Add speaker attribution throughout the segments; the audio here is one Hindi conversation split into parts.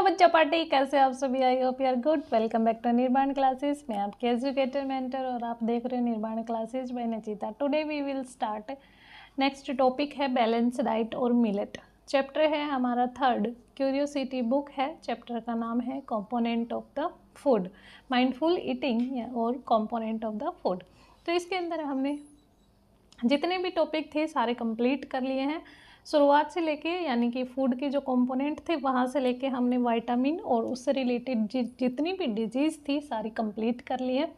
Speaker 1: बच्चा पार्टी, कैसे आप सभी? I hope you are good. Welcome back to Nirman classes. मैं आपके एजुकेटर मेंटर और आप देख रहे हो Nirman classes by Nachita. Today we will start next topic है बैलेंस डाइट और मिलेट। चैप्टर है हमारा थर्ड, क्यूरियोसिटी बुक है। चैप्टर का नाम है component of the food, mindful eating और कंपोनेंट ऑफ द फूड। तो इसके अंदर हमने जितने भी टॉपिक थे सारे कंप्लीट कर लिए हैं, शुरुआत से लेके, यानी कि फूड के जो कंपोनेंट थे वहाँ से लेके हमने विटामिन और उससे रिलेटेड जितनी भी डिजीज़ थी सारी कंप्लीट कर ली है।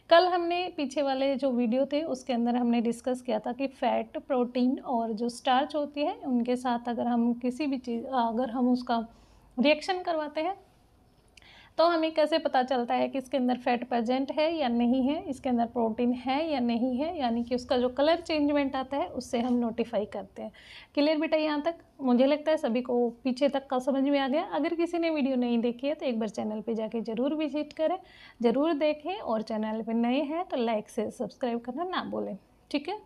Speaker 1: कल हमने पीछे वाले जो वीडियो थे उसके अंदर हमने डिस्कस किया था कि फैट, प्रोटीन और जो स्टार्च होती है उनके साथ अगर हम किसी भी चीज़ अगर हम उसका रिएक्शन करवाते हैं तो हमें कैसे पता चलता है कि इसके अंदर फैट प्रेजेंट है या नहीं है, इसके अंदर प्रोटीन है या नहीं है, यानी कि उसका जो कलर चेंजमेंट आता है उससे हम नोटिफाई करते हैं। क्लियर बेटा? यहाँ तक मुझे लगता है सभी को पीछे तक का समझ में आ गया। अगर किसी ने वीडियो नहीं देखी है तो एक बार चैनल पे जाके ज़रूर विजिट करें, ज़रूर देखें, और चैनल पर नए हैं तो लाइक से सब्सक्राइब करना ना भूलें। ठीक है,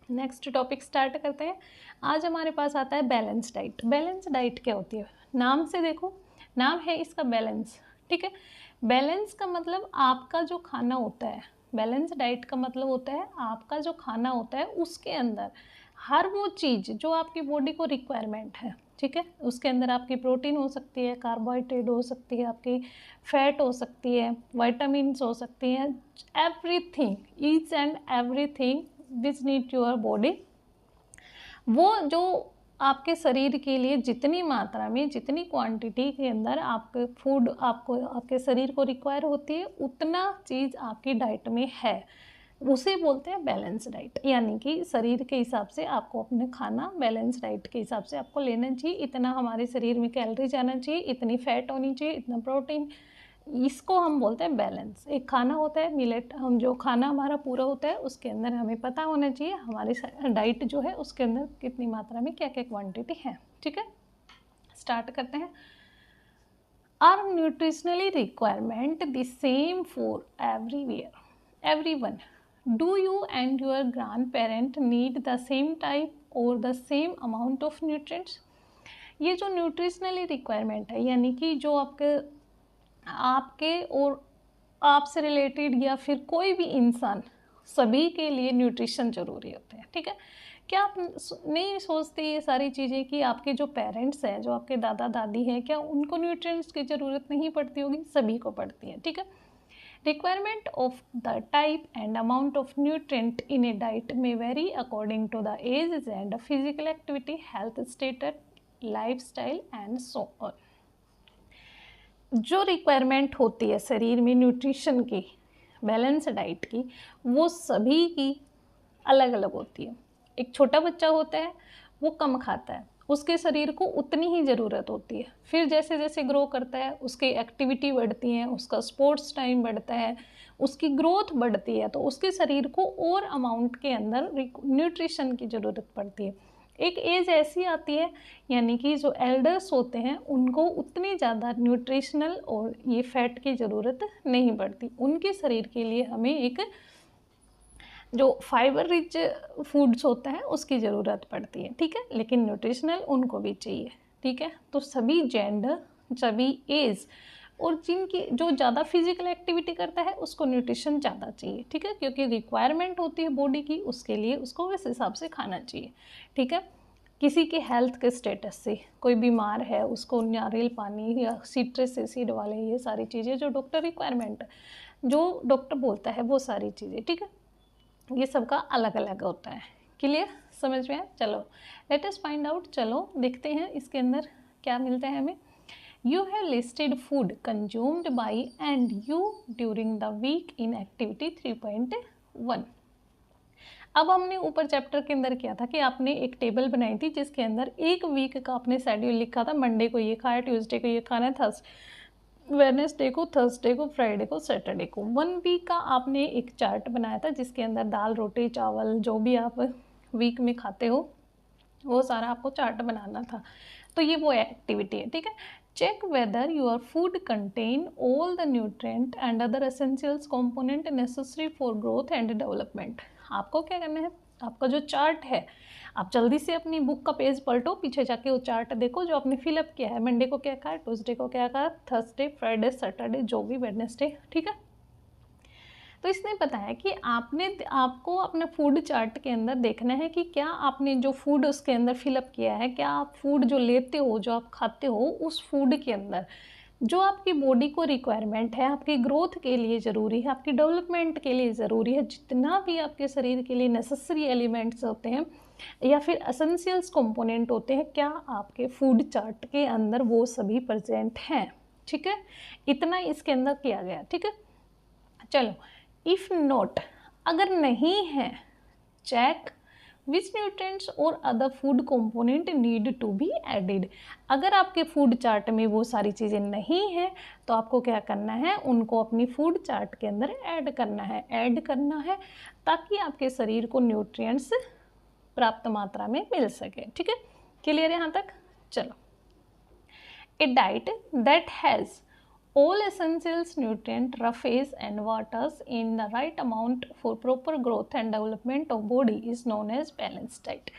Speaker 1: नेक्स्ट टॉपिक स्टार्ट करते हैं। आज हमारे पास आता है बैलेंस डाइट। बैलेंस डाइट क्या होती है? नाम से देखो, नाम है इसका बैलेंस। ठीक है, बैलेंस का मतलब आपका जो खाना होता है, बैलेंस डाइट का मतलब होता है आपका जो खाना होता है उसके अंदर हर वो चीज़ जो आपकी बॉडी को रिक्वायरमेंट है। ठीक है, उसके अंदर आपकी प्रोटीन हो सकती है, कार्बोहाइड्रेट हो सकती है, आपकी फैट हो सकती है, विटामिन्स हो सकती हैं, everything, each and everything which need your body, वो जो आपके शरीर के लिए जितनी मात्रा में, जितनी क्वांटिटी के अंदर आपके फूड आपको आपके शरीर को रिक्वायर होती है उतना चीज़ आपकी डाइट में है, उसे बोलते हैं बैलेंस डाइट। यानी कि शरीर के हिसाब से आपको अपने खाना बैलेंस डाइट के हिसाब से आपको लेना चाहिए। इतना हमारे शरीर में कैलोरी जाना चाहिए, इतनी फैट होनी चाहिए, इतना प्रोटीन, इसको हम बोलते हैं बैलेंस। एक खाना होता है मिलेट, हम जो खाना हमारा पूरा होता है उसके अंदर हमें पता होना चाहिए हमारी डाइट जो है उसके अंदर कितनी मात्रा में क्या क्या क्वांटिटी है। ठीक है, स्टार्ट करते हैं। Are nutritionally requirement the same for everywhere everyone? Do you and your grandparent need the same type or the same amount of nutrients? ये जो न्यूट्रिशनली रिक्वायरमेंट है, यानी कि जो आपके और आपसे रिलेटेड या फिर कोई भी इंसान, सभी के लिए न्यूट्रिशन ज़रूरी होते हैं। ठीक है, क्या आप नहीं सोचते ये सारी चीज़ें कि आपके जो पेरेंट्स हैं, जो आपके दादा दादी हैं, क्या उनको न्यूट्रिएंट्स की ज़रूरत नहीं पड़ती होगी? सभी को पड़ती है। ठीक है, requirement of the type and amount of nutrient in a diet may vary according to the age and physical activity, health status, lifestyle and so on. जो रिक्वायरमेंट होती है शरीर में न्यूट्रिशन की, बैलेंस डाइट की, वो सभी की अलग अलग होती है। एक छोटा बच्चा होता है वो कम खाता है, उसके शरीर को उतनी ही ज़रूरत होती है। फिर जैसे जैसे ग्रो करता है उसकी एक्टिविटी बढ़ती है, उसका स्पोर्ट्स टाइम बढ़ता है, उसकी ग्रोथ बढ़ती है, तो उसके शरीर को और अमाउंट के अंदर न्यूट्रिशन की ज़रूरत पड़ती है। एक एज ऐसी आती है, यानी कि जो एल्डर्स होते हैं उनको उतनी ज़्यादा न्यूट्रिशनल और ये फैट की ज़रूरत नहीं पड़ती। उनके शरीर के लिए हमें एक जो फाइबर रिच फूड्स होता है उसकी ज़रूरत पड़ती है। ठीक है, लेकिन न्यूट्रिशनल उनको भी चाहिए। ठीक है, तो सभी जेंडर, सभी एज और जिनकी जो ज़्यादा फिजिकल एक्टिविटी करता है उसको न्यूट्रिशन ज़्यादा चाहिए। ठीक है, क्योंकि रिक्वायरमेंट होती है बॉडी की, उसके लिए उसको इस हिसाब से खाना चाहिए। ठीक है, किसी के हेल्थ के स्टेटस से कोई बीमार है उसको नारियल पानी या सिट्रस एसिड वाले ये सारी चीज़ें जो डॉक्टर रिक्वायरमेंट जो डॉक्टर बोलता है वो सारी चीज़ें, ठीक है, ये सबका अलग अलग होता है। क्लियर? समझ में आया? चलो लेट अस फाइंड आउट। चलो देखते हैं इसके अंदर क्या मिलता है हमें। You have listed food consumed by and you during the week in activity 3.1। अब हमने ऊपर चैप्टर के अंदर किया था कि आपने एक टेबल बनाई थी जिसके अंदर एक वीक का आपने शेड्यूल लिखा था। मंडे को ये खाया, ट्यूसडे को ये खाना है, वेडनेसडे को, थर्सडे को, फ्राइडे को, सैटरडे को। 1 वीक का आपने एक चार्ट बनाया था जिसके अंदर दाल, रोटी, चावल जो भी आप वीक में खाते हो वो सारा आपको चार्ट बनाना था। तो ये वो एक्टिविटी है। ठीक है, check whether your food contain all the nutrient and other essentials component necessary for growth and development. आपको क्या करना है, आपका जो चार्ट है, आप जल्दी से अपनी बुक का पेज पलटो, पीछे जाके वो चार्ट देखो जो आपने फिलअप किया है। मंडे को क्या कहा, ट्यूसडे को क्या कहा, थर्सडे, फ्राइडे, सैटरडे, जो भी, वेडनेसडे, ठीक है। तो इसने बताया कि आपको अपने फूड चार्ट के अंदर देखना है कि क्या आपने जो फूड उसके अंदर फिलअप किया है, क्या आप फूड जो लेते हो, जो आप खाते हो, उस फूड के अंदर जो आपकी बॉडी को रिक्वायरमेंट है, आपकी ग्रोथ के लिए ज़रूरी है, आपकी डेवलपमेंट के लिए ज़रूरी है, जितना भी आपके शरीर के लिए नेसेसरी एलिमेंट्स होते हैं या फिर एसेंशियल्स कंपोनेंट होते हैं, क्या आपके फूड चार्ट के अंदर वो सभी प्रेजेंट हैं, ठीक है। इतना इसके अंदर किया गया, ठीक है। चलो, इफ़ नॉट, अगर नहीं है, चेक विच न्यूट्रिएंट्स और other food component need to be added. अगर आपके फूड चार्ट में वो सारी चीज़ें नहीं हैं तो आपको क्या करना है, उनको अपनी फूड चार्ट के अंदर ऐड करना है ताकि आपके शरीर को न्यूट्रिएंट्स प्राप्त मात्रा में मिल सके, ठीक है। क्लियर है यहाँ तक? चलो, a diet that has all essentials nutrient roughage and waters in the right amount for proper growth and development of body is known as balanced diet।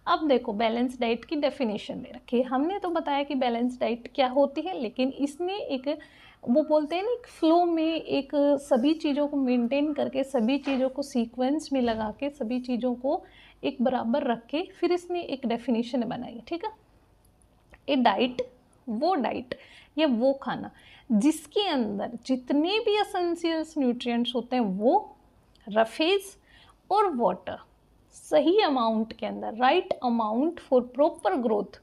Speaker 1: अब देखो, बैलेंस डाइट की डेफिनेशन दे रखी है। हमने तो बताया कि बैलेंस डाइट क्या होती है, लेकिन इसने एक, वो बोलते हैं ना, एक फ्लो में, एक सभी चीज़ों को मेंटेन करके, सभी चीज़ों को सीक्वेंस में लगा के, सभी चीज़ों को एक बराबर रख के फिर इसने एक डेफिनेशन बनाई, ठीक है। ए डाइट, वो डाइट या वो खाना जिसके अंदर जितने भी एसेंशियल्स न्यूट्रिएंट्स होते हैं वो रफेज और वाटर सही अमाउंट के अंदर, right amount for proper growth,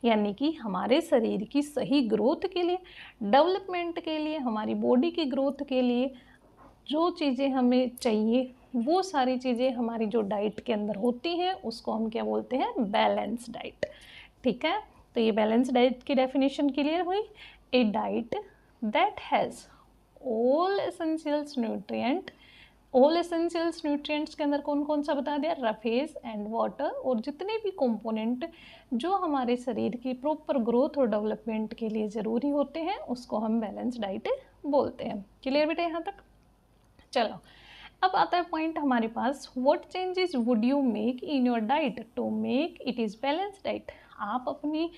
Speaker 1: यानी कि हमारे शरीर की सही ग्रोथ के लिए, डेवलपमेंट के लिए, हमारी बॉडी की ग्रोथ के लिए जो चीज़ें हमें चाहिए वो सारी चीज़ें हमारी जो डाइट के अंदर होती हैं उसको हम क्या बोलते हैं, बैलेंस डाइट, ठीक है। तो ये बैलेंस डाइट की डेफिनेशन क्लियर हुई। A diet that has all essentials nutrient, all essentials nutrients के अंदर कौन कौन सा बता दिया, रफेज एंड वाटर, और जितने भी कंपोनेंट जो हमारे शरीर की प्रॉपर ग्रोथ और डेवलपमेंट के लिए ज़रूरी होते हैं उसको हम बैलेंस डाइट बोलते हैं। क्लियर बेटा यहाँ तक? चलो, अब आता है पॉइंट हमारे पास, what changes would you make in your diet to make it is balance diet. आप अपनी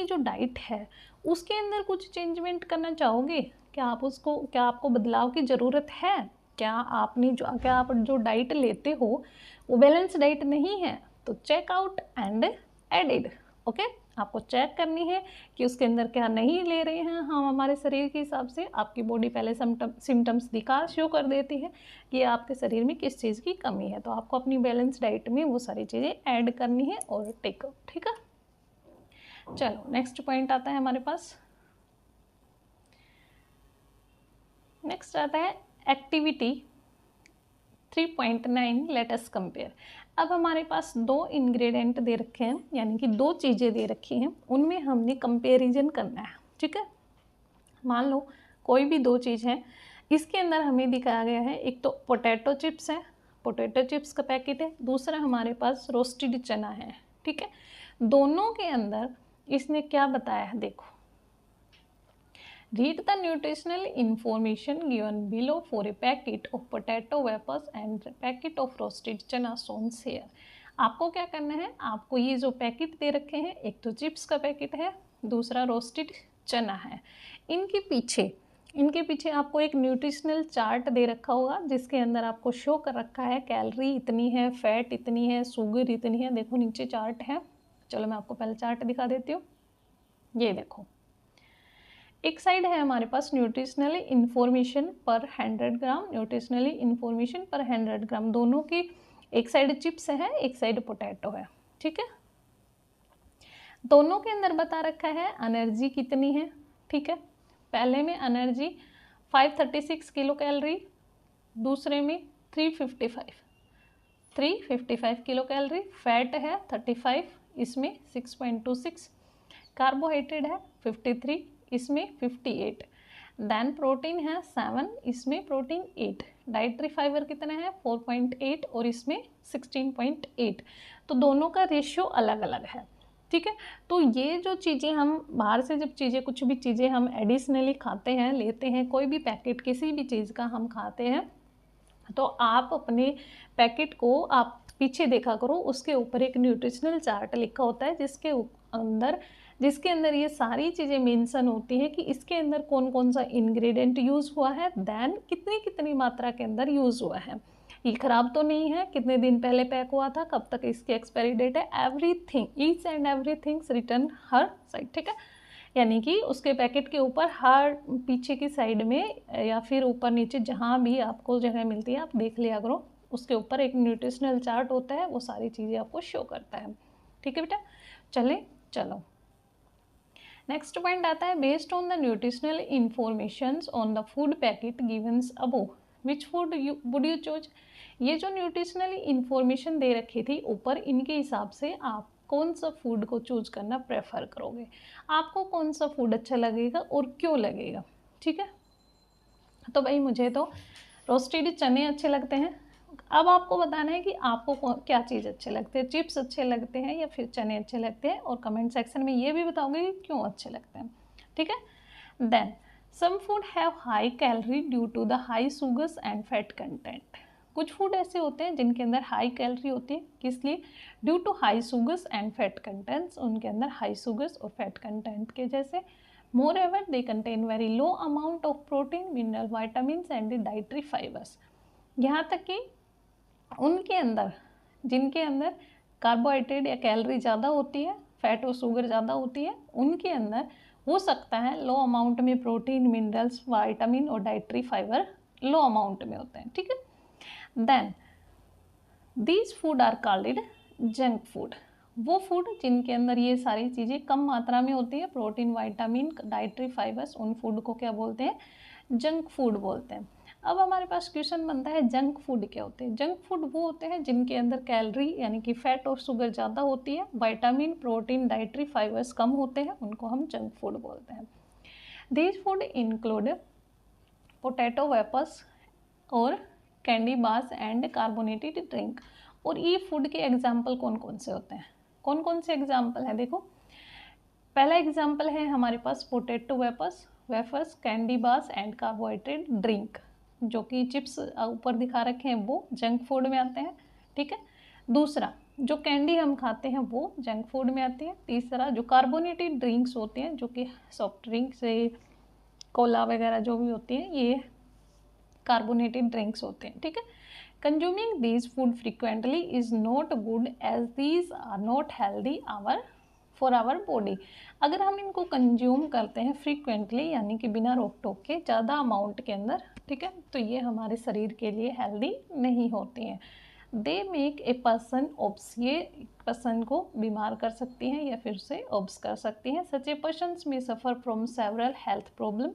Speaker 1: जो डाइट है उसके अंदर कुछ चेंजमेंट करना चाहोगे? क्या आपको बदलाव की ज़रूरत है? क्या आप जो डाइट लेते हो वो बैलेंस डाइट नहीं है तो check out and added, okay. आपको चेक करनी है कि उसके अंदर क्या नहीं ले रहे हैं हम हमारे शरीर के हिसाब से। आपकी बॉडी पहले सिम्टम्स दिखा शो कर देती है कि आपके शरीर में किस चीज़ की कमी है, तो आपको अपनी बैलेंस डाइट में वो सारी चीज़ें ऐड करनी है और टेक आउट, ठीक है। चलो, नेक्स्ट पॉइंट आता है हमारे पास। नेक्स्ट आता है एक्टिविटी 3.9, लेट अस कंपेयर। अब हमारे पास दो इंग्रेडिएंट दे रखे हैं, यानी कि दो चीज़ें दे रखी हैं, उनमें हमने कंपैरिजन करना है, ठीक है। मान लो कोई भी दो चीज़ है, इसके अंदर हमें दिखाया गया है, एक तो पोटैटो चिप्स है, पोटैटो चिप्स का पैकेट है, दूसरा हमारे पास रोस्टेड चना है, ठीक है। दोनों के अंदर इसने क्या बताया है, देखो, read the nutritional information given below for a packet of potato wafers and packet of roasted chana shown here। आपको क्या करना है, आपको ये जो पैकेट दे रखे हैं, एक तो चिप्स का पैकेट है, दूसरा रोस्टेड चना है, इनके पीछे आपको एक न्यूट्रिशनल चार्ट दे रखा होगा जिसके अंदर आपको शो कर रखा है कैलोरी इतनी है, फैट इतनी है, शुगर इतनी है। देखो नीचे चार्ट है, चलो मैं आपको पहले चार्ट दिखा देती हूँ। ये देखो, एक साइड है हमारे पास न्यूट्रिशनल इन्फॉर्मेशन पर 100 ग्राम, न्यूट्रिशनली इन्फॉर्मेशन पर 100 ग्राम, दोनों की एक साइड चिप्स है, एक साइड पोटैटो है, ठीक है। दोनों के अंदर बता रखा है एनर्जी कितनी है, ठीक है। पहले में एनर्जी 536 किलो कैलोरी, दूसरे में 355 किलो कैलोरी, फैट है 35, इसमें 6.26, कार्बोहाइड्रेट है 53, इसमें 58, देन प्रोटीन है 7, इसमें प्रोटीन 8, डाइटरी फाइबर कितना है 4.8 और इसमें 16.8। तो दोनों का रेशियो अलग अलग है, ठीक है। तो ये जो चीज़ें हम बाहर से कुछ भी चीज़ें हम एडिशनली खाते हैं, लेते हैं, कोई भी पैकेट किसी भी चीज़ का हम खाते हैं, तो आप अपने पैकेट को आप पीछे देखा करो, उसके ऊपर एक न्यूट्रिशनल चार्ट लिखा होता है जिसके अंदर ये सारी चीज़ें मेंशन होती हैं कि इसके अंदर कौन कौन सा इंग्रेडिएंट यूज़ हुआ है, देन कितनी कितनी मात्रा के अंदर यूज़ हुआ है, ये ख़राब तो नहीं है, कितने दिन पहले पैक हुआ था, कब तक इसकी एक्सपायरी डेट है, everything, each and everything return her side, ठीक है। यानी कि उसके पैकेट के ऊपर हर पीछे की साइड में या फिर ऊपर नीचे जहाँ भी आपको जगह मिलती है आप देख लिया करो, उसके ऊपर एक न्यूट्रिशनल चार्ट होता है, वो सारी चीज़ें आपको शो करता है, ठीक है बेटा। चलो नेक्स्ट पॉइंट आता है, based on the nutritional informations on the food packet givens above which food would you choose. ये जो न्यूट्रिशनल इंफॉर्मेशन दे रखी थी ऊपर, इनके हिसाब से आप कौन सा फूड को चूज करना प्रेफर करोगे, आपको कौन सा फूड अच्छा लगेगा और क्यों लगेगा, ठीक है। तो भाई मुझे तो रोस्टेड चने अच्छे लगते हैं। अब आपको बताना है कि आपको क्या चीज़ अच्छे लगते हैं, चिप्स अच्छे लगते हैं या फिर चने अच्छे लगते हैं, और कमेंट सेक्शन में ये भी बताओगे कि क्यों अच्छे लगते हैं, ठीक है। Then some food have high calorie due to the high sugars and fat content. कुछ फूड ऐसे होते हैं जिनके अंदर हाई कैलोरी होती है, किस लिए, due to high sugars and fat contents, उनके अंदर हाई शुगर्स और फैट कंटेंट के जैसे। Moreover, they contain very low amount of protein, mineral, vitamins and dietary fibers। यहाँ तक कि उनके अंदर जिनके अंदर कार्बोहाइड्रेट या कैलोरी ज़्यादा होती है, फैट और शुगर ज़्यादा होती है, उनके अंदर हो सकता है लो अमाउंट में प्रोटीन, मिनरल्स, विटामिन और डाइटरी फाइबर लो अमाउंट में होते हैं, ठीक है। Then these food are called junk food. वो फूड जिनके अंदर ये सारी चीज़ें कम मात्रा में होती है, प्रोटीन, विटामिन, डाइटरी फाइबर्स, उन फूड को क्या बोलते हैं, जंक फूड बोलते हैं। अब हमारे पास क्वेश्चन बनता है जंक फूड क्या होते हैं। जंक फूड वो होते हैं जिनके अंदर कैलोरी यानी कि फैट और शुगर ज़्यादा होती है, विटामिन, प्रोटीन, डाइटरी फाइबर्स कम होते हैं, उनको हम जंक फूड बोलते हैं। These food include potato wafers or candy bars and carbonated drink. और ये फूड के एग्जाम्पल कौन कौन से होते हैं, कौन कौन से एग्जाम्पल हैं, देखो पहला एग्जाम्पल है हमारे पास potato wafers, candy bars and carbohydrate drink, जो कि चिप्स ऊपर दिखा रखे हैं वो जंक फूड में आते हैं, ठीक है। दूसरा जो कैंडी हम खाते हैं वो जंक फूड में आती है। तीसरा जो कार्बोनेटेड ड्रिंक्स होते हैं, जो कि सॉफ्ट ड्रिंक्स से कोला वगैरह जो भी होती है, ये कार्बोनेटेड ड्रिंक्स होते हैं, ठीक है। Consuming these food frequently is not good as these are not healthy for our body. अगर हम इनको कंज्यूम करते हैं फ्रीक्वेंटली यानी कि बिना रोक टोक के ज़्यादा अमाउंट के अंदर, ठीक है, तो ये हमारे शरीर के लिए हेल्दी नहीं होती हैं। They make a person obese, ये पर्सन को बीमार कर सकती हैं या फिर से ऑब्स कर सकती हैं। सच ए पर्सन में suffer from several health problem,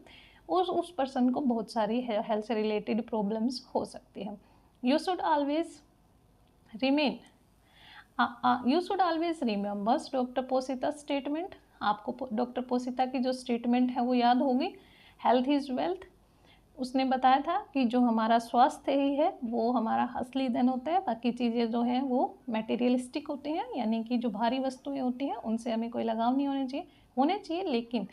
Speaker 1: और उस पर्सन को बहुत सारी हेल्थ से रिलेटेड प्रॉब्लम्स हो सकती हैं। You should always remember doctor पोसिता स्टेटमेंट। आपको डॉक्टर पोसिता की जो स्टेटमेंट है वो याद होगी, हेल्थ इज़ वेल्थ। उसने बताया था कि जो हमारा स्वास्थ्य ही है वो हमारा असली धन होता है, बाकी चीज़ें जो हैं वो मटेरियलिस्टिक होती हैं, यानी कि जो भारी वस्तुएं होती हैं उनसे हमें कोई लगाव नहीं होने चाहिए, लेकिन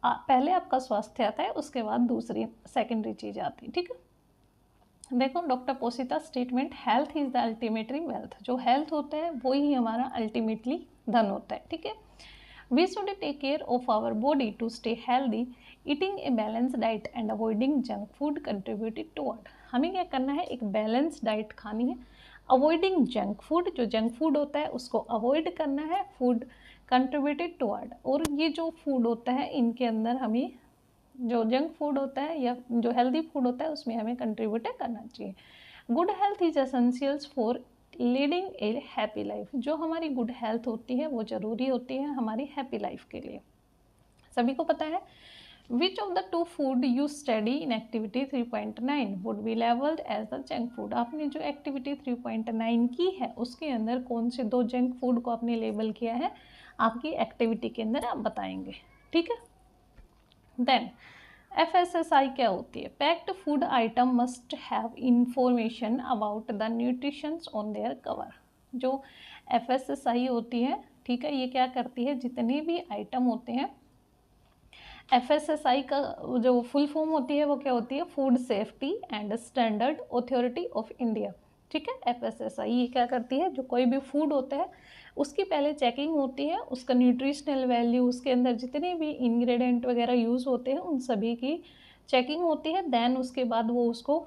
Speaker 1: पहले आपका स्वास्थ्य आता है, उसके बाद दूसरी सेकेंडरी चीज़ आती है, ठीक है। देखो डॉक्टर पोसिता statement, health is the ultimately wealth, जो हेल्थ होता है वो ही हमारा अल्टीमेटली धन होता है, ठीक है। We should take care of our body to stay healthy, eating a balance diet and avoiding junk food contributed toward. हमें क्या करना है, एक बैलेंस डाइट खानी है, अवॉइडिंग जंक फूड, जो जंक फूड होता है उसको अवॉइड करना है, फूड कंट्रीब्यूटेड टुवर्ड, और ये जो फूड होता है इनके अंदर हमें जो जंक फूड होता है या जो हेल्दी फूड होता है उसमें हमें कंट्रीब्यूट करना चाहिए। Good health is essentials for leading a happy life. जो हमारी गुड हेल्थ होती है वो ज़रूरी होती है हमारी हैप्पी लाइफ के लिए। सभी को पता है which of the two food you study in activity 3.9 would be labelled as the junk food. आपने जो एक्टिविटी 3.9 की है उसके अंदर कौन से दो जंक फूड को आपने लेबल किया है, आपकी एक्टिविटी के अंदर आप बताएंगे, ठीक है। देन FSSI क्या होती है, packed food item must have information about the nutritions on their cover. जो FSSI होती है, ठीक है, ये क्या करती है, जितने भी आइटम होते हैं, FSSI का जो फुल फॉर्म होती है वो क्या होती है, food safety and standard authority of India. ठीक है। FSSAI ये क्या करती है, जो कोई भी फूड होता है उसकी पहले चेकिंग होती है, उसका न्यूट्रिशनल वैल्यू, उसके अंदर जितने भी इंग्रेडिएंट वगैरह यूज़ होते हैं उन सभी की चेकिंग होती है। देन उसके बाद वो उसको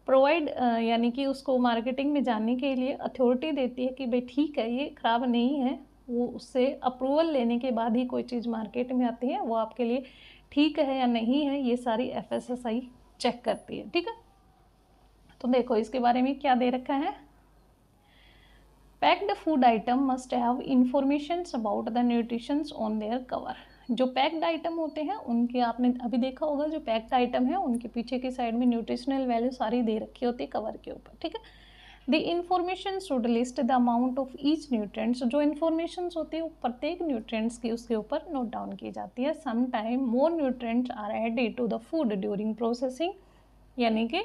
Speaker 1: प्रोवाइड यानी कि उसको मार्केटिंग में जाने के लिए अथॉरिटी देती है कि भाई ठीक है ये ख़राब नहीं है। वो उससे अप्रूवल लेने के बाद ही कोई चीज़ मार्केट में आती है, वो आपके लिए ठीक है या नहीं है, ये सारी FSSAI चेक करती है। ठीक है, तो देखो इसके बारे में क्या दे रखा है। Packed food item must have information about the nutrition on their cover. जो पैक्ड आइटम होते हैं उनके, आपने अभी देखा होगा, जो पैक्ड आइटम है उनके पीछे की साइड में न्यूट्रिशनल वैल्यू सारी दे रखी होती है कवर के ऊपर। ठीक है, the information should list the amount of each nutrients. जो इन्फॉर्मेशन होती है वो प्रत्येक न्यूट्रिएंट्स की उसके ऊपर नोट डाउन की जाती है। Some time more nutrients are added to the food during processing, यानी कि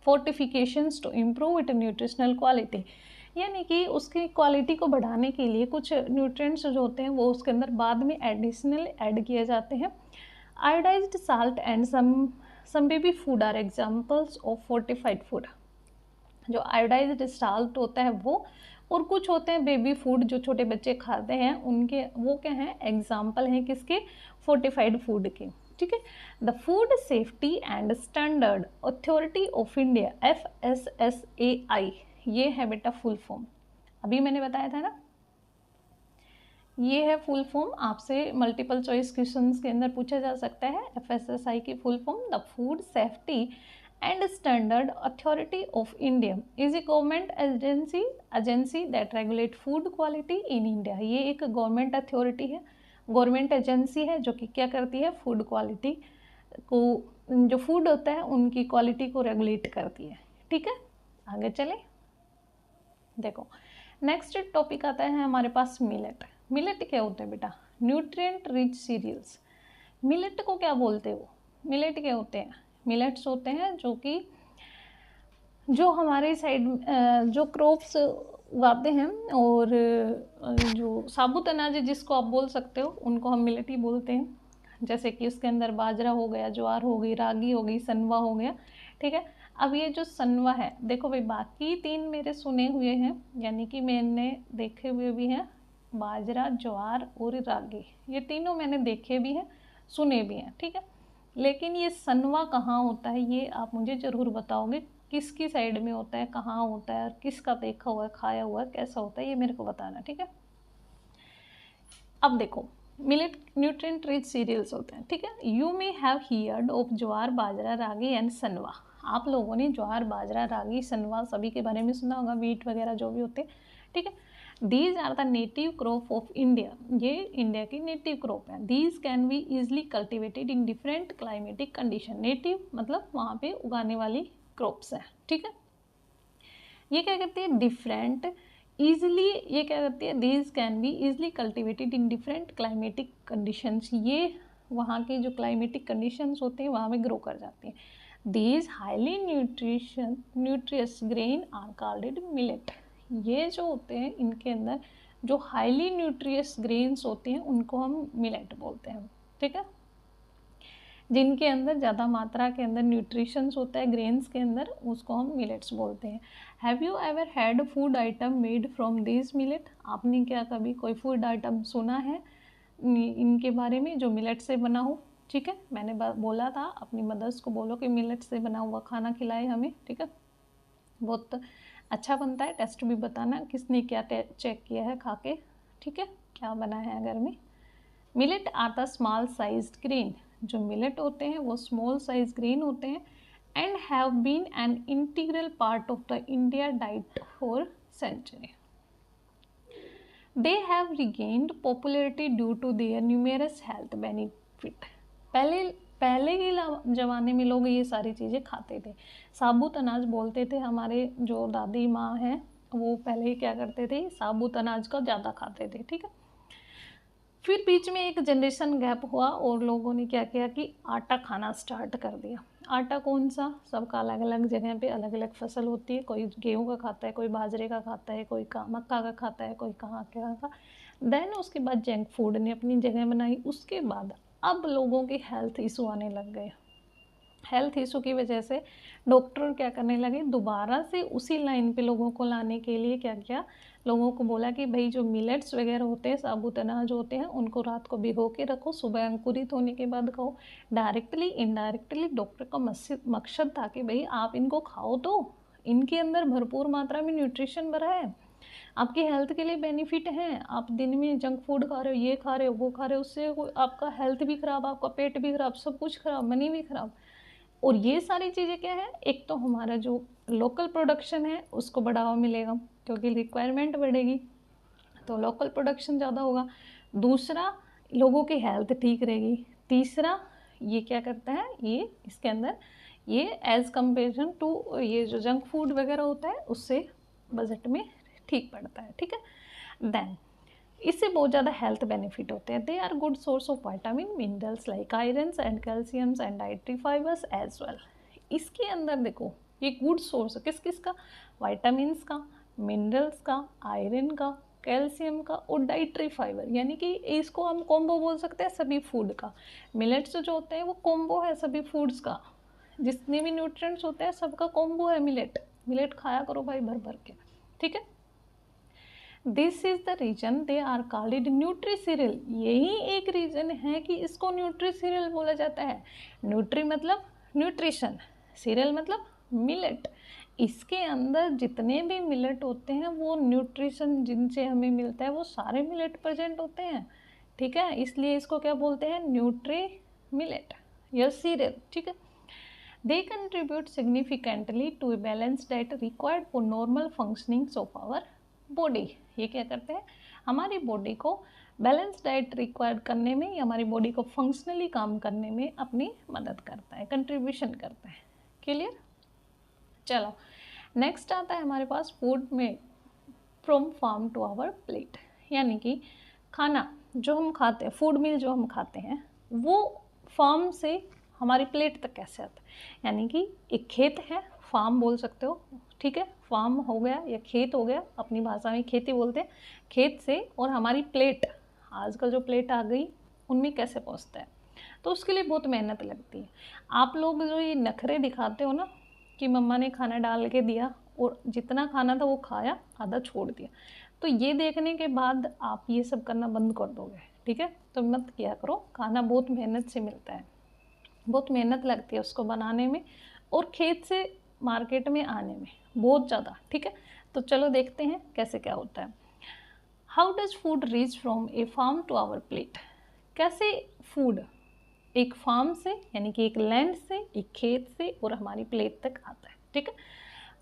Speaker 1: fortifications to improve it nutritional quality, यानी कि उसकी क्वालिटी को बढ़ाने के लिए कुछ न्यूट्रिएंट्स जो होते हैं वो उसके अंदर बाद में एडिशनल ऐड किए जाते हैं। Iodised salt and some baby food are examples of fortified food. जो आयोडाइज्ड साल्ट होता है वो, और कुछ होते हैं बेबी फूड जो छोटे बच्चे खाते हैं, उनके वो क्या हैं, एग्जाम्पल हैं किसके, फोर्टिफाइड फूड के। ठीक है, the food safety and standard authority of India FSSAI, ये है बेटा फुल फॉर्म, अभी मैंने बताया था ना, ये है फुल फॉर्म। आपसे मल्टीपल चॉइस क्वेश्चंस के अंदर पूछा जा सकता है। FSSAI की full form, the food safety and standard authority of India is a government agency that regulate food quality in India. ये एक गवर्नमेंट अथॉरिटी है, गवर्नमेंट एजेंसी है जो कि क्या करती है, फूड क्वालिटी को, जो फूड होता है उनकी क्वालिटी को रेगुलेट करती है। ठीक है, आगे चले। देखो नेक्स्ट टॉपिक आता है हमारे पास मिलेट। मिलेट क्या होता है बेटा, न्यूट्रिएंट रिच सीरियल्स। मिलेट को क्या बोलते हो, मिलेट क्या होते हैं, मिलेट्स होते हैं जो कि जो हमारे साइड जो क्रॉप्स उगाते हैं, और जो साबुत अनाज जिसको आप बोल सकते हो उनको हम मिलेट ही बोलते हैं। जैसे कि उसके अंदर बाजरा हो गया, ज्वार हो गई, रागी हो गई, सनवा हो गया। ठीक है, अब ये जो सनवा है, देखो भाई बाकी तीन मेरे सुने हुए हैं, यानी कि मैंने देखे हुए भी हैं, बाजरा, ज्वार और रागी, ये तीनों मैंने देखे भी हैं, सुने भी हैं। ठीक है, लेकिन ये सनवा कहाँ होता है ये आप मुझे ज़रूर बताओगे, किसकी साइड में होता है, कहाँ होता है, किसका देखा हुआ है, खाया हुआ है, कैसा होता है, ये मेरे को बताना। ठीक है, अब देखो मिलेट न्यूट्रिएंट रिच सीरियल्स होते हैं। ठीक है, you may have heard of jowar, bajra, ragi and सनवा। आप लोगों ने ज्वार, बाजरा, रागी, सनवा सभी के बारे में सुना होगा, वीट वगैरह जो भी होते हैं। ठीक है, these are the native crop of India, ये इंडिया की नेटिव क्रॉप है। These can be easily cultivated in different climatic condition. Native मतलब वहाँ पे उगाने वाली क्रॉप्स हैं। ठीक है, ये क्या करती है, डिफरेंट ईजिली, ये क्या करती है, these can be easily cultivated in different climatic conditions. ये वहाँ के जो क्लाइमेटिक कंडीशंस होते हैं वहाँ पे ग्रो कर जाती हैं। These highly nutritious grain are called millet. ये जो होते हैं इनके अंदर जो हाईली न्यूट्रियस ग्रेन्स होते हैं उनको हम मिलेट बोलते हैं। ठीक है, जिनके अंदर ज़्यादा मात्रा के अंदर न्यूट्रिशंस होता है ग्रेन्स के अंदर, उसको हम मिलेट्स बोलते हैं। Have you ever had food item made from this millet. आपने क्या कभी कोई फूड आइटम सुना है इनके बारे में जो मिलेट से बना हो। ठीक है, मैंने बोला था अपनी मदर्स को बोलो कि मिलेट से बना हुआ खाना खिलाए हमें। ठीक है, बहुत अच्छा बनता है, टेस्ट भी बताना किसने क्या चेक किया है खा के। ठीक है, क्या बना है घर में। Millet are the small sized grain. जो मिलेट होते हैं वो स्मॉल साइज ग्रेन होते हैं and have been an integral part of the India diet for century. They have regained popularity due to their numerous health benefit. पहले के ज़माने में लोग ये सारी चीज़ें खाते थे, साबुत अनाज बोलते थे। हमारे जो दादी माँ हैं वो पहले क्या करते थे, साबुत अनाज का ज़्यादा खाते थे। ठीक है, फिर बीच में एक जनरेशन गैप हुआ और लोगों ने क्या किया कि आटा खाना स्टार्ट कर दिया। आटा कौन सा, सबका अलग अलग जगह पे अलग अलग फसल होती है, कोई गेहूं का खाता है, कोई बाजरे का खाता है, कोई मक्का का खाता है, कोई कहाँ क्या का। देन उसके बाद जंक फूड ने अपनी जगह बनाई। उसके बाद अब लोगों के हेल्थ इशू आने लग गए। हेल्थ इशू की वजह से डॉक्टर क्या करने लगे, दोबारा से उसी लाइन पे लोगों को लाने के लिए क्या किया, लोगों को बोला कि भाई जो मिलेट्स वगैरह होते हैं, साबुत अनाज होते हैं, उनको रात को भिगो के रखो, सुबह अंकुरित होने के बाद खाओ। डायरेक्टली इनडायरेक्टली डॉक्टर का मकसद था कि भाई आप इनको खाओ, तो इनके अंदर भरपूर मात्रा में न्यूट्रिशन भरा है, आपकी हेल्थ के लिए बेनिफिट है। आप दिन में जंक फूड खा रहे हो, ये खा रहे हो, वो खा रहे हो, उससे आपका हेल्थ भी ख़राब, आपका पेट भी ख़राब, सब कुछ ख़राब, मनी भी ख़राब। और ये सारी चीज़ें क्या है, एक तो हमारा जो लोकल प्रोडक्शन है उसको बढ़ावा मिलेगा क्योंकि रिक्वायरमेंट बढ़ेगी तो लोकल प्रोडक्शन ज़्यादा होगा। दूसरा, लोगों की हेल्थ ठीक रहेगी। तीसरा, ये क्या करता है, ये इसके अंदर ये एज़ कंपेरिजन टू ये जो जंक फूड वगैरह होता है उससे बजट में ठीक पड़ता है, ठीक है। देन इससे बहुत ज़्यादा हेल्थ बेनिफिट होते हैं। They are good source of vitamin minerals like irons and calciums and dietary fibres as well. इसके अंदर देखो ये गुड सोर्स है किस किस का, विटामिन्स का, मिनरल्स का, आयरन का, कैल्शियम का और डाइटरी फाइबर, यानी कि इसको हम कॉम्बो बोल सकते हैं सभी फूड का। मिलेट्स जो होते हैं वो कॉम्बो है सभी फूड्स का, जितने भी न्यूट्रिएंट्स होते हैं सबका कॉम्बो है मिलेट। मिलेट खाया करो भाई भर भर के, ठीक है। This is the reason they are called nutri cereal. यही एक रीजन है कि इसको न्यूट्री सीरियल बोला जाता है। न्यूट्री मतलब न्यूट्रिशन, सीरियल मतलब मिलेट। इसके अंदर जितने भी मिलेट होते हैं वो न्यूट्रिशन जिनसे हमें मिलता है वो सारे मिलेट प्रेजेंट होते हैं, ठीक है। इसलिए इसको क्या बोलते हैं, न्यूट्री मिलेट या सीरियल, ठीक है। They contribute significantly to a balance diet required for normal functionings of our body. ये क्या करते हैं, हमारी बॉडी को बैलेंस डाइट रिक्वायर्ड करने में या हमारी बॉडी को फंक्शनली काम करने में अपनी मदद करता है, कंट्रीब्यूशन करता है। क्लियर। चलो नेक्स्ट आता है हमारे पास फूड में from farm to our plate, यानी कि खाना जो हम खाते हैं, फूड मील जो हम खाते हैं वो फार्म से हमारी प्लेट तक कैसे आता है। यानी कि एक खेत है, फार्म बोल सकते हो, ठीक है। फार्म हो गया या खेत हो गया, अपनी भाषा में खेती बोलते हैं, खेत से और हमारी प्लेट, आजकल जो प्लेट आ गई उनमें कैसे पहुंचता है, तो उसके लिए बहुत मेहनत लगती है। आप लोग जो ये नखरे दिखाते हो ना कि मम्मा ने खाना डाल के दिया और जितना खाना था वो खाया, आधा छोड़ दिया, तो ये देखने के बाद आप ये सब करना बंद कर दोगे, ठीक है। तो मत किया करो, खाना बहुत मेहनत से मिलता है, बहुत मेहनत लगती है उसको बनाने में और खेत से मार्केट में आने में बहुत ज़्यादा, ठीक है। तो चलो देखते हैं कैसे क्या होता है। How does food reach from a farm to our plate. कैसे फूड एक फार्म से यानी कि एक लैंड से, एक खेत से और हमारी प्लेट तक आता है, ठीक है।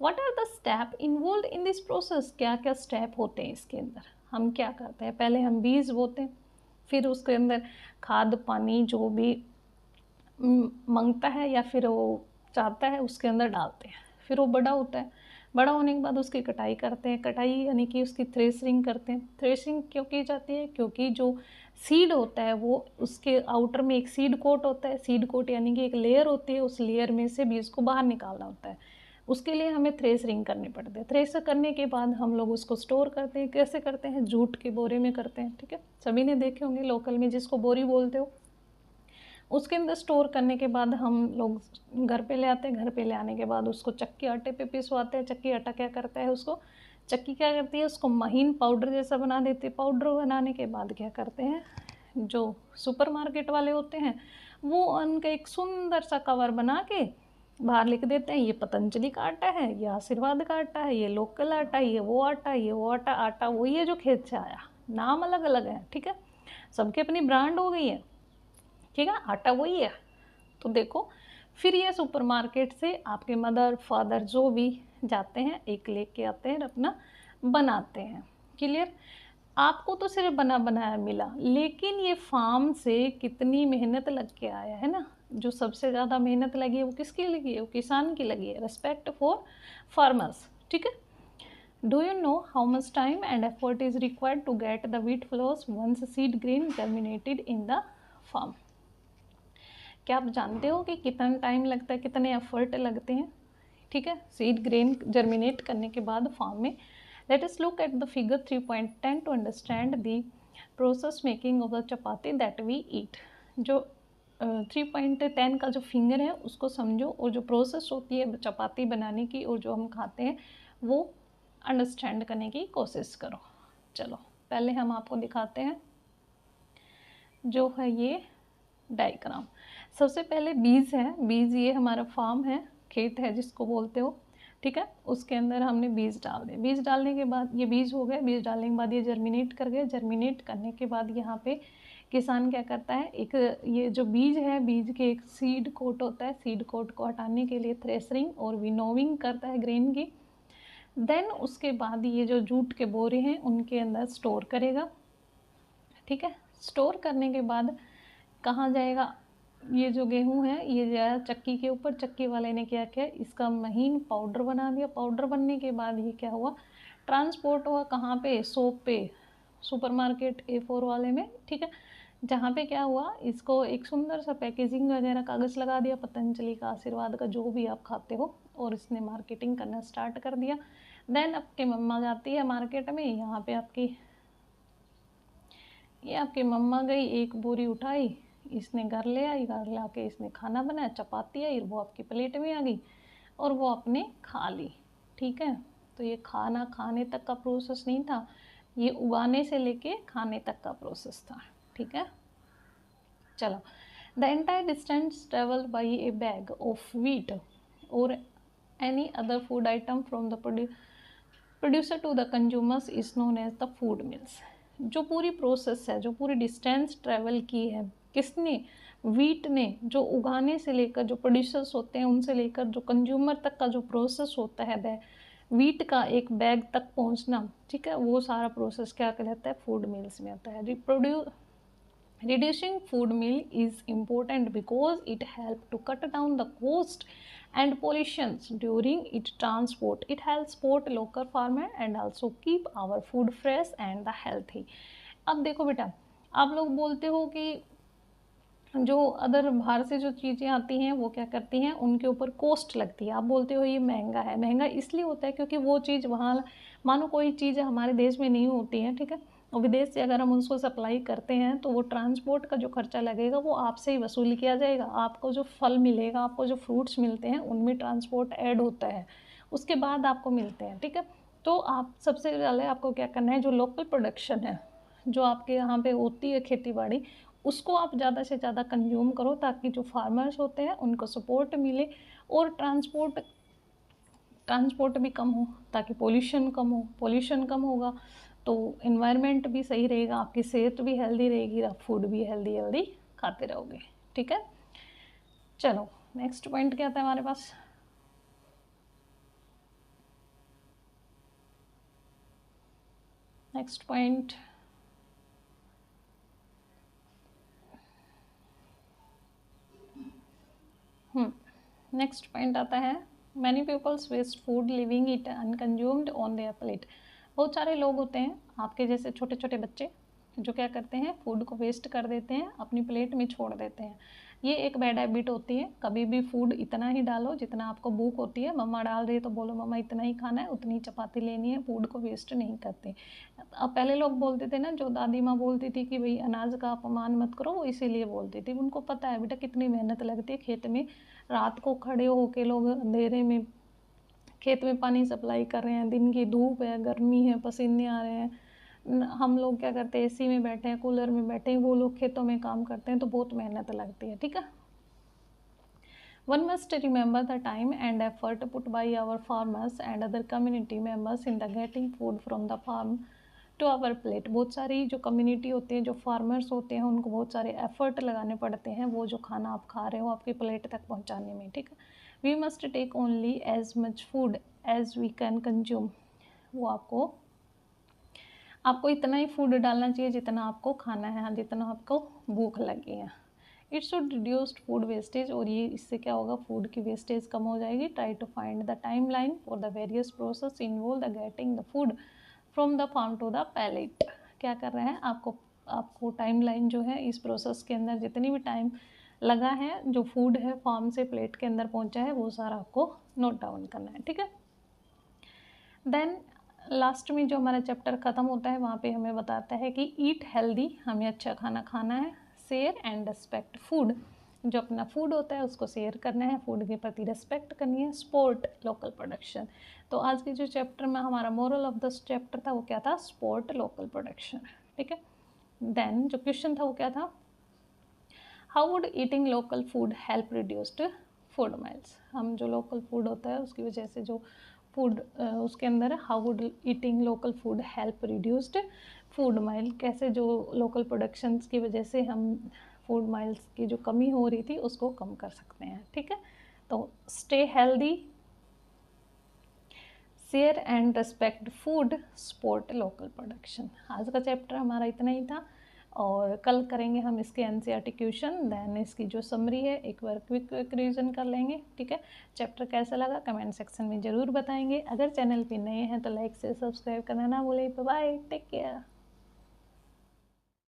Speaker 1: What are the step involve in this process. क्या क्या स्टेप होते हैं इसके अंदर, हम क्या करते हैं, पहले हम बीज बोते हैं, फिर उसके अंदर खाद पानी जो भी मांगता है या फिर वो चाहता है उसके अंदर डालते हैं, फिर वो बड़ा होता है, बड़ा होने के बाद उसकी कटाई करते हैं, कटाई यानी कि उसकी थ्रेशरिंग करते हैं। थ्रेशरिंग क्यों की जाती है, क्योंकि जो सीड होता है वो उसके आउटर में एक सीड कोट होता है, सीड कोट यानी कि एक लेयर होती है, उस लेयर में से बीज को बाहर निकालना होता है, उसके लिए हमें थ्रेशरिंग करनी पड़ती है। थ्रेशर करने के बाद हम लोग उसको स्टोर करते हैं। कैसे करते हैं, जूट के बोरे में करते हैं, ठीक है। सभी ने देखे होंगे लोकल में जिसको बोरी बोलते हो, उसके अंदर स्टोर करने के बाद हम लोग घर पे ले आते हैं। घर पे ले आने के बाद उसको चक्की आटे पे पिसवाते हैं। चक्की आटा क्या करता है, उसको चक्की क्या करती है, उसको महीन पाउडर जैसा बना देती है। पाउडर बनाने के बाद क्या करते हैं, जो सुपरमार्केट वाले होते हैं वो उनका एक सुंदर सा कवर बना के बाहर लिख देते हैं, ये पतंजलि का आटा है, ये आशीर्वाद का आटा है, ये लोकल आटा है, ये वो आटा है, ये वो आटा। आटा वही है जो खेत से आया, नाम अलग अलग है, ठीक है, सबकी अपनी ब्रांड हो गई है, ठीक है, आटा वही है। तो देखो फिर ये सुपरमार्केट से आपके मदर फादर जो भी जाते हैं एक लेके आते हैं, अपना बनाते हैं। क्लियर। आपको तो सिर्फ बना बनाया मिला, लेकिन ये फार्म से कितनी मेहनत लग के आया है ना। जो सबसे ज़्यादा मेहनत लगी है वो किसकी लगी है, वो किसान की लगी है। रेस्पेक्ट फॉर फार्मर्स, ठीक है। Do you know how much time and effort is required to get the wheat flours once seed grain germinated in the farm. क्या आप जानते हो कि कितना टाइम लगता है, कितने एफर्ट लगते हैं, ठीक है, सीड ग्रेन जर्मिनेट करने के बाद फार्म में। Let us look at the figure 3.10 to understand the process making of the chapati that we eat. जो 3.10 का जो फिंगर है उसको समझो, और जो प्रोसेस होती है चपाती बनाने की और जो हम खाते हैं वो अंडरस्टैंड करने की कोशिश करो। चलो पहले हम आपको दिखाते हैं जो है ये डायग्राम। सबसे पहले बीज है, बीज ये हमारा फार्म है, खेत है जिसको बोलते हो, ठीक है। उसके अंदर हमने बीज डाल दिए, बीज डालने के बाद ये बीज हो गए, बीज डालने के बाद ये जर्मिनेट कर गए, जर्मिनेट करने के बाद यहाँ पे किसान क्या करता है, एक ये जो बीज है, बीज के एक सीड कोट होता है, सीड कोट को हटाने के लिए थ्रेशरिंग और विनोविंग करता है ग्रेन की। देन उसके बाद ये जो जूट के बोरे हैं उनके अंदर स्टोर करेगा, ठीक है। स्टोर करने के बाद कहाँ जाएगा, ये जो गेहूं है ये जाया चक्की के ऊपर, चक्की वाले ने क्या किया, इसका महीन पाउडर बना दिया। पाउडर बनने के बाद ये क्या हुआ, ट्रांसपोर्ट हुआ कहाँ पे, शॉप पे, सुपरमार्केट A4 वाले में, ठीक है। जहाँ पे क्या हुआ, इसको एक सुंदर सा पैकेजिंग वगैरह कागज़ लगा दिया, पतंजलि का, आशीर्वाद का, जो भी आप खाते हो, और इसने मार्केटिंग करना स्टार्ट कर दिया। देन आपकी मम्मा जाती है मार्केट में, यहाँ पे ये आपकी मम्मा गई, एक बोरी उठाई, इसने घर ले आई, घर ला के इसने खाना बनाया, चपाती आई, वो आपकी प्लेट में आ गई और वो आपने खा ली, ठीक है। तो ये खाना खाने तक का प्रोसेस नहीं था, ये उगाने से लेके खाने तक का प्रोसेस था, ठीक है। चलो, the entire distance travelled by a bag of wheat or any other food item from the producer to the consumers is known as the food miles. जो पूरी प्रोसेस है, जो पूरी डिस्टेंस ट्रेवल की है, किसने, व्हीट ने, जो उगाने से लेकर, जो प्रोड्यूसर्स होते हैं उनसे लेकर जो कंज्यूमर तक का जो प्रोसेस होता है व्हीट का एक बैग तक पहुंचना, ठीक है, वो सारा प्रोसेस क्या कहलाता है, फूड मिल्स में आता है। Reducing food meal is important because it helps to cut down the cost and pollutions during its transport. It helps support local farmer and also keep our food fresh and the healthy. अब देखो बेटा, आप लोग बोलते हो कि जो अदर बाहर से जो चीज़ें आती हैं वो क्या करती हैं, उनके ऊपर कॉस्ट लगती है। आप बोलते हो ये महंगा है, महंगा इसलिए होता है क्योंकि वो चीज़ वहाँ, मानो कोई चीज़ हमारे देश में नहीं होती है, ठीक है, और विदेश से अगर हम उसको सप्लाई करते हैं तो वो ट्रांसपोर्ट का जो खर्चा लगेगा वो आपसे ही वसूल किया जाएगा। आपको जो फल मिलेगा, आपको जो फ्रूट्स मिलते हैं उनमें ट्रांसपोर्ट ऐड होता है, उसके बाद आपको मिलते हैं, ठीक है। तो आप सबसे पहले आपको क्या करना है, जो लोकल प्रोडक्शन है, जो आपके यहाँ पे होती है खेती बाड़ी, उसको आप ज़्यादा से ज़्यादा कंज्यूम करो ताकि जो फार्मर्स होते हैं उनको सपोर्ट मिले, और ट्रांसपोर्ट भी कम हो ताकि पोल्यूशन कम हो। पोल्यूशन कम होगा तो इन्वायरमेंट भी सही रहेगा, आपकी सेहत भी हेल्दी रहेगी, आप फूड भी हेल्दी खाते रहोगे, ठीक है। चलो नेक्स्ट पॉइंट क्या था हमारे पास, नेक्स्ट पॉइंट नेक्स्ट पॉइंट आता है, many peoples waste food leaving it unconsumed on their plate. बहुत सारे लोग होते हैं आपके जैसे छोटे छोटे बच्चे जो क्या करते हैं, फूड को वेस्ट कर देते हैं, अपनी प्लेट में छोड़ देते हैं। ये एक बैड हैबिट होती है। कभी भी फूड इतना ही डालो जितना आपको भूख होती है। मम्मा डाल रही है तो बोलो मम्मा इतना ही खाना है, उतनी चपाती लेनी है, फूड को वेस्ट नहीं करते। अब पहले लोग बोलते थे ना, जो दादी माँ बोलती थी कि भाई अनाज का अपमान मत करो, वो इसीलिए बोलती थी। उनको पता है बेटा कितनी मेहनत लगती है खेत में, रात को खड़े होके लोग अंधेरे में खेत में पानी सप्लाई कर रहे हैं, दिन की धूप है, गर्मी है, पसीने आ रहे हैं, हम लोग क्या करते हैं एसी में बैठे हैं, कूलर में बैठे हैं, वो लोग खेतों में काम करते हैं, तो बहुत मेहनत लगती है, ठीक है। One must remember the time and effort put by our farmers and other community members in the getting food from the farm to our plate। बहुत सारी जो कम्युनिटी होती है, जो फार्मर्स होते हैं, उनको बहुत सारे एफर्ट लगाने पड़ते हैं वो जो खाना आप खा रहे हो आपकी प्लेट तक पहुंचाने में, ठीक है। We must take only as much food as we can consume. वो आपको इतना ही फूड डालना चाहिए जितना आपको खाना है, जितना आपको भूख लगी है। It should reduced food wastage, और ये इससे क्या होगा, फूड की वेस्टेज कम हो जाएगी। Try to find the time line for the various process involve the getting the food from the farm to the pallet. क्या कर रहे हैं, आपको टाइम लाइन जो है इस प्रोसेस के अंदर जितनी भी टाइम लगा है, जो फूड है फार्म से प्लेट के अंदर पहुंचा है, वो सारा आपको नोट डाउन करना है, ठीक है। देन लास्ट में जो हमारा चैप्टर ख़त्म होता है वहाँ पे हमें बताता है कि ईट हेल्दी, हमें अच्छा खाना खाना है, शेयर एंड रिस्पेक्ट फूड, जो अपना फूड होता है उसको शेयर करना है, फूड के प्रति रिस्पेक्ट करनी है, स्पोर्ट लोकल प्रोडक्शन। तो आज के जो चैप्टर में हमारा मोरल ऑफ द चैप्टर था वो क्या था, स्पोर्ट लोकल प्रोडक्शन। ठीक है, देन जो क्वेश्चन था वो क्या था, how would eating local food help reduced food miles. हम जो लोकल फूड होता है उसकी वजह से जो फूड उसके अंदर है, how would eating local food help reduced food mile, कैसे जो लोकल प्रोडक्शंस की वजह से हम फूड माइल्स की जो कमी हो रही थी उसको कम कर सकते हैं। ठीक है, तो stay healthy, share and respect food, support local production. आज का चैप्टर हमारा इतना ही था और कल करेंगे हम इसके एनसीईआरटी क्वेश्चन, देन इसकी जो समरी है एक बार क्विक रिवीजन कर लेंगे। ठीक है, चैप्टर कैसा लगा कमेंट सेक्शन में ज़रूर बताएंगे। अगर चैनल पे नए हैं तो लाइक से सब्सक्राइब करना ना भूलें। Bye, take care.